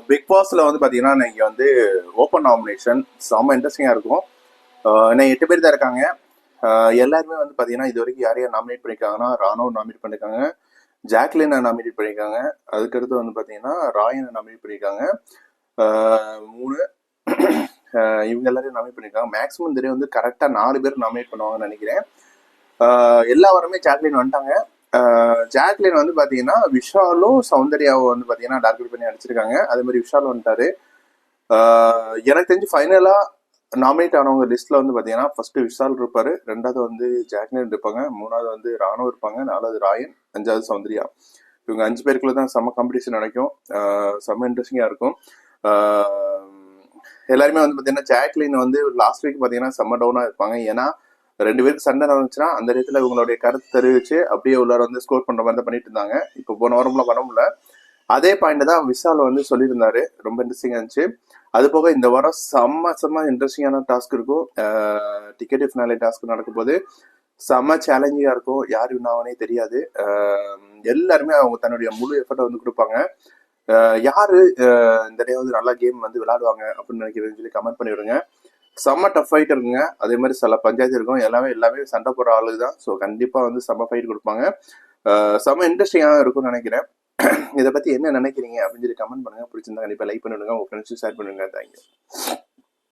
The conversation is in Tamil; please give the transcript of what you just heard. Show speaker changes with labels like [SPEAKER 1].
[SPEAKER 1] பிக் பாஸ்ல வந்து பாத்தீங்கன்னா இன்னைக்கு வந்து ஓப்பன் நாமினேஷன் செம்ம இன்ட்ரெஸ்டிங்கா இருக்கும். இன்னும் 8 பேர் தான் இருக்காங்க. எல்லாருமே வந்து பாத்தீங்கன்னா இது வரைக்கும் யாரையும் நாமினேட் பண்ணிருக்காங்கன்னா ராணோ நாமினேட் பண்ணிருக்காங்க, ஜாக்லினை நாமினேட் பண்ணிருக்காங்க, அதுக்கடுத்து வந்து பாத்தீங்கன்னா ராயனை நாமினேட் பண்ணிருக்காங்க. 3 இவங்க எல்லாரையும் நாமினேட் பண்ணிருக்காங்க. மேக்ஸிமம் தெரியும் வந்து கரெக்டா 4 பேர் நாமினேட் பண்ணுவாங்கன்னு நினைக்கிறேன். எல்லா வாரமே ஜாக்லின் வந்துட்டாங்க. ஜாக்லின் வந்து பாத்தீங்கன்னா விஷாலும் சௌந்தர்யாவும் வந்து பாத்தீங்கன்னா டார்கெட் பண்ணி அடிச்சிருக்காங்க. அதே மாதிரி விஷால் வந்துட்டாரு. எனக்கு தெரிஞ்சு ஃபைனலா நாமினேட் ஆனவங்க லிஸ்ட்ல வந்து பாத்தீங்கன்னா ஃபர்ஸ்ட் விஷால் இருப்பாரு, ரெண்டாவது வந்து ஜாக்லின் இருப்பாங்க, மூணாவது வந்து ராணோ இருப்பாங்க, நாலாவது ராயன், அஞ்சாவது சௌந்தர்யா. இவங்க 5 பேருக்குள்ள தான் செம்ம காம்படிஷன் நடக்கும். செம்ம இன்ட்ரெஸ்டிங்கா இருக்கும். எல்லாருமே வந்து பாத்தீங்கன்னா ஜாக்லின் வந்து லாஸ்ட் வீக் பாத்தீங்கன்னா செம்ம டவுனா இருப்பாங்க. ஏன்னா 2 பேருக்கு சண்டை நடந்துச்சுன்னா அந்த இடத்துல இவங்களுடைய கருத்து தெரிவிச்சு அப்படியே உள்ளார வந்து ஸ்கோர் பண்ற மாதிரி தான் பண்ணிட்டு இருந்தாங்க. இப்போ போன வாரம்லாம் பண்ண முடியல. அதே பாயிண்ட் தான் விஷால் வந்து சொல்லியிருந்தாரு. ரொம்ப இன்ட்ரெஸ்டிங்கா இருந்துச்சு. அது போக இந்த வாரம் செம்ம இன்ட்ரெஸ்டிங்கான டாஸ்க் இருக்கும். டிக்கெட் ஃபினாலே டாஸ்க் நடக்கும் போது செம்ம சேலஞ்சிங்கா இருக்கும். யார் வின்னாவனே தெரியாது. எல்லாருமே அவங்க தன்னுடைய முழு எஃபர்ட்டை வந்து கொடுப்பாங்க. யாரு இந்த டே வந்து நல்லா கேம் வந்து விளையாடுவாங்க அப்படின்னு நினைக்கிறதுன்னு சொல்லி கமெண்ட் பண்ணி விடுங்க. செம்ம டஃப் ஃபைட் இருக்குங்க. அதே மாதிரி சில பஞ்சாயத்து இருக்கும். எல்லாமே சண்டை போடுற ஆளுக்கு தான். ஸோ கண்டிப்பா வந்து செம்ம ஃபைட் கொடுப்பாங்க. செம்ம இன்ட்ரெஸ்டிங்காக இருக்கும்னு நினைக்கிறேன். இதை பத்தி என்ன நினைக்கிறீங்க அப்படின்னு சொல்லி கமெண்ட் பண்ணுங்க. பிடிச்சிருந்தா கண்டிப்பா லைக் பண்ணிவிடுங்க. உங்க ஃப்ரெண்ட்ஸுக்கு ஷேர் பண்ணுங்க. தேங்க்யூ.